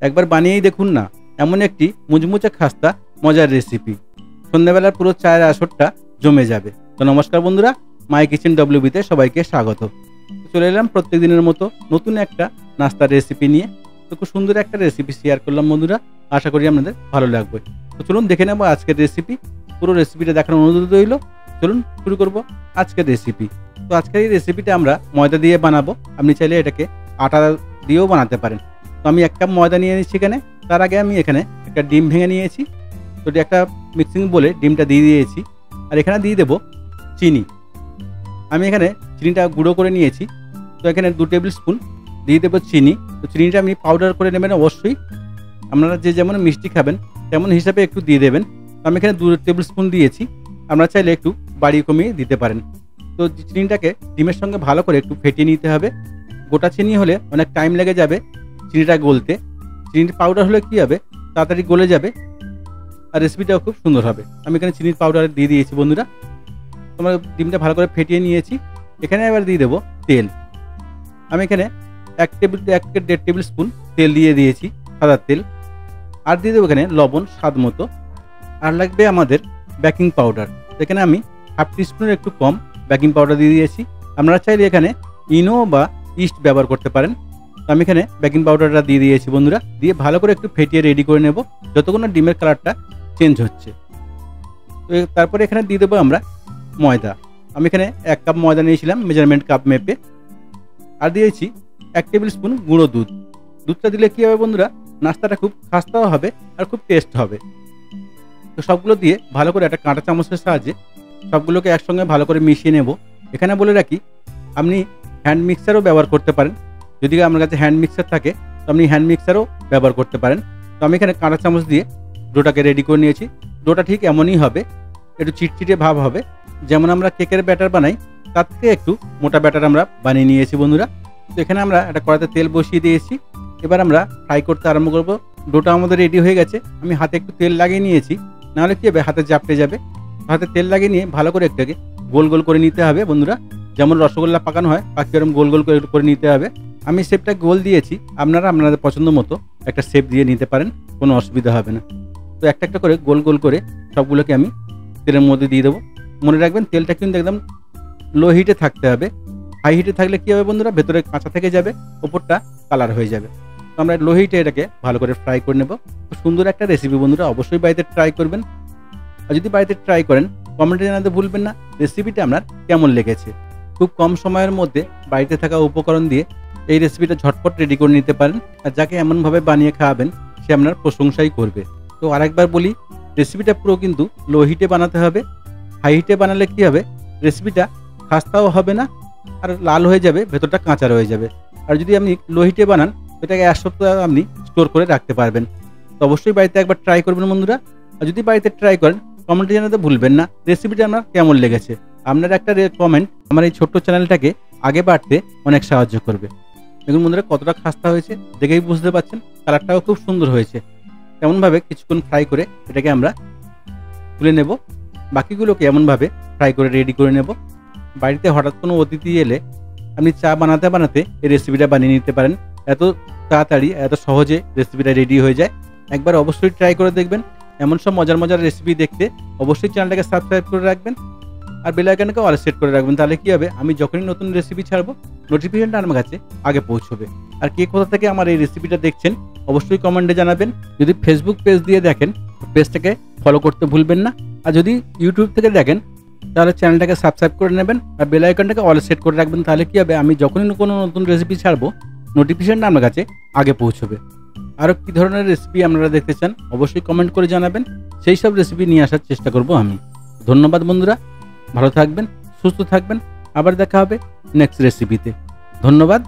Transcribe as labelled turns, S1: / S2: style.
S1: একবার বানিয়েই দেখুন না, এমন একটি মুচমুচে খাস্তা মজার রেসিপি। সন্ধ্যাবেলার পুরো চায়ের আসরটা জমে যাবে। তো নমস্কার বন্ধুরা, মাই কিচেন WBতে সবাইকে স্বাগত। চলে এলাম প্রত্যেক দিনের মতো নতুন একটা নাস্তার রেসিপি নিয়ে। তো খুব সুন্দর একটা রেসিপি শেয়ার করলাম বন্ধুরা, আশা করি আপনাদের ভালো লাগবে। তো চলুন দেখে নেবো আজকের রেসিপি। পুরো রেসিপিটা দেখার অনুরোধ রইল। চলুন শুরু করব আজকের রেসিপি। তো আজকের এই রেসিপিটা আমরা ময়দা দিয়ে বানাবো। আপনি চাইলে এটাকে আটা দিয়েও বানাতে পারেন। তো আমি 1 কাপ ময়দা নিয়ে নিচ্ছি এখানে। তার আগে আমি এখানে একটা ডিম ভেঙে নিয়েছি। তো এটা একটা মিক্সিং বলে ডিমটা দিয়ে দিয়েছি। আর এখানে দিয়ে দেবো চিনি। আমি এখানে চিনিটা গুঁড়ো করে নিয়েছি। তো এখানে 2 টেবিল স্পুন দিয়ে দেবো চিনি। তো চিনিটা আপনি পাউডার করে নেবেন অবশ্যই। আপনারা যে যেমন মিষ্টি খাবেন তেমন হিসাবে একটু দিয়ে দেবেন। তো আমি এখানে 2 টেবিল স্পুন দিয়েছি। আপনারা চাইলে একটু বাড়িয়ে কমিয়ে দিতে পারেন। তো চিনিটাকে ডিমের সঙ্গে ভালো করে একটু ফেটিয়ে নিতে হবে। গোটা চিনি হলে অনেক টাইম লেগে যাবে চিনিটা গলতে। চিনির পাউডার হলে কী হবে, তাড়াতাড়ি গলে যাবে আর রেসিপিটাও খুব সুন্দর হবে। আমি এখানে চিনির পাউডার দিয়ে দিয়েছি বন্ধুরা। আমরা ডিমটা ভালো করে ফেটিয়ে নিয়েছি। এখানে এবার দিয়ে দেবো তেল। আমি এখানে 1 থেকে 1.5 টেবিল স্পুন তেল দিয়ে দিয়েছি, সাদা তেল। আর দিয়ে দেবো এখানে লবণ স্বাদ মতো। আর লাগবে আমাদের বেকিং পাউডার। এখানে আমি 1/2 টিস্পুনের একটু কম বেকিং পাউডার দিয়ে দিয়েছি। আপনারা চাইলে এখানে ইনো বা ইস্ট ব্যবহার করতে পারেন। তো আমি এখানে বেকিং পাউডারটা দিয়ে দিয়েছি বন্ধুরা। দিয়ে ভালো করে একটু ফেটিয়ে রেডি করে নেব যতক্ষণ না ডিমের কালারটা চেঞ্জ হচ্ছে। তো তারপরে এখানে দিয়ে দেবো আমরা ময়দা। আমি এখানে 1 কাপ ময়দা নিয়েছিলাম মেজারমেন্ট কাপ মেপে। আর দিয়েছি 1 টেবিল স্পুন গুঁড়ো দুধ। দুধটা দিলে কী হবে বন্ধুরা, নাস্তাটা খুব খাস্তাও হবে আর খুব টেস্ট হবে। তো সবগুলো দিয়ে ভালো করে একটা কাঁটা চামচের সাহায্যে সবগুলোকে একসঙ্গে ভালো করে মিশিয়ে নেব। এখানে বলে রাখি, আপনি হ্যান্ড মিক্সারও ব্যবহার করতে পারেন। যদি আপনার কাছে হ্যান্ড মিক্সার থাকে তো আপনি হ্যান্ড মিক্সারও ব্যবহার করতে পারেন। তো আমি এখানে কাঁটা চামচ দিয়ে ডোটাকে রেডি করে নিয়েছি। ডোটা ঠিক এমনই হবে, একটু চিটচিটে ভাব হবে। যেমন আমরা কেকের ব্যাটার বানাই তার থেকে একটু মোটা ব্যাটার আমরা বানিয়ে নিয়েছি বন্ধুরা। তো এখানে আমরা একটা কড়াইতে তেল বসিয়ে দিয়েছি। এবার আমরা ফ্রাই করতে আরম্ভ করব। ডোটা আমাদের রেডি হয়ে গেছে। আমি হাতে একটু তেল লাগিয়ে নিয়েছি, নাহলে কী হবে হাতে চাপটে যাবে। হাতে তেল লাগিয়ে নিয়ে ভালো করে একটাকে গোল গোল করে নিতে হবে বন্ধুরা। যেমন রসগোল্লা পাকানো হয় পাকি এরকম গোল গোল করে নিতে হবে। আমি শেপটা গোল দিয়েছি, আপনারা আপনাদের পছন্দ মতো একটা শেপ দিয়ে নিতে পারেন, কোনো অসুবিধা হবে না। তো একটা একটা করে গোল গোল করে সবগুলোকে আমি তেলের মধ্যে দিয়ে দেবো। মনে রাখবেন তেলটা কিন্তু একদম লো হিটে থাকতে হবে। হাই হিটে থাকলে কী হবে বন্ধুরা, ভেতরে কাঁচা থেকে যাবে, ওপরটা কালার হয়ে যাবে। তো আমরা লো হিটে এটাকে ভালো করে ফ্রাই করে নেব। খুব সুন্দর একটা রেসিপি বন্ধুরা, অবশ্যই বাড়িতে ট্রাই করবেন। আর যদি বাড়িতে ট্রাই করেন কমেন্টে জানাতে ভুলবেন না রেসিপিটা আপনার কেমন লেগেছে। খুব কম সময়ের মধ্যে বাড়িতে থাকা উপকরণ দিয়ে এই রেসিপিটা ঝটপট রেডি করে নিতে পারেন। আর যাকে এমনভাবে বানিয়ে খাওয়াবেন সে আপনার প্রশংসাই করবে। তো আরেকবার বলি, রেসিপিটা পুরো কিন্তু লো হিটে বানাতে হবে। হাই হিটে বানালে কী হবে, রেসিপিটা খাস্তাও হবে না আর লাল হয়ে যাবে, ভেতরটা কাঁচা রয়ে যাবে। আর যদি আপনি লো হিটে বানান এটাকে 1 সপ্তাহ আপনি স্টোর করে রাখতে পারবেন। তো অবশ্যই বাড়িতে একবার ট্রাই করবেন বন্ধুরা। আর যদি বাড়িতে ট্রাই করেন কমেন্টে জানাতে ভুলবেন না রেসিপিটা আপনার কেমন লেগেছে। আপনার একটা কমেন্ট আমার এই ছোট্ট চ্যানেলটাকে আগে বাড়তে অনেক সাহায্য করবে। দেখুন বন্ধুরা কতটা খাস্তা হয়েছে, দেখেই বুঝতে পারছেন। কালারটাও খুব সুন্দর হয়েছে। তেমনভাবে কিছুক্ষণ ফ্রাই করে এটাকে আমরা তুলে নেব। বাকিগুলোকে এমনভাবে ফ্রাই করে রেডি করে নেব। বাড়িতে হঠাৎ কোনো অতিথি এলে আপনি চা বানাতে বানাতে এই রেসিপিটা বানিয়ে নিতে পারেন। এত তাড়াতাড়ি এত সহজে রেসিপিটা রেডি হয়ে যায়। একবার অবশ্যই ট্রাই করে দেখবেন। এমন সব মজার মজার রেসিপি দেখতে অবশ্যই চ্যানেলটাকে সাবস্ক্রাইব করে রাখবেন আর বেল আইকনটাকে অল সেট করে রাখবেন। তাহলে কী হবে, আমি যখনই নতুন রেসিপি ছাড়বো নোটিফিকেশনটা আমার কাছে আগে পৌঁছবে। আর কে কোথা থেকে আমার এই রেসিপিটা দেখছেন অবশ্যই কমেন্টে জানাবেন। যদি ফেসবুক পেজ দিয়ে দেখেন পেজটাকে ফলো করতে ভুলবেন না। আর যদি ইউটিউব থেকে দেখেন তাহলে চ্যানেলটাকে সাবস্ক্রাইব করে নেবেন আর বেল আইকনটাকে অল সেট করে রাখবেন। তাহলে কী হবে, আমি যখনই কোনো নতুন রেসিপি ছাড়বো নোটিফিকেশনটা আমার কাছে আগে পৌঁছবে। আরও কী ধরনের রেসিপি আপনারা দেখতে চান অবশ্যই কমেন্ট করে জানাবেন। সেই সব রেসিপি নিয়ে আসার চেষ্টা করব আমি। ধন্যবাদ বন্ধুরা, ভালো থাকবেন, সুস্থ থাকবেন। আবার দেখা হবে নেক্সট রেসিপিতে। ধন্যবাদ।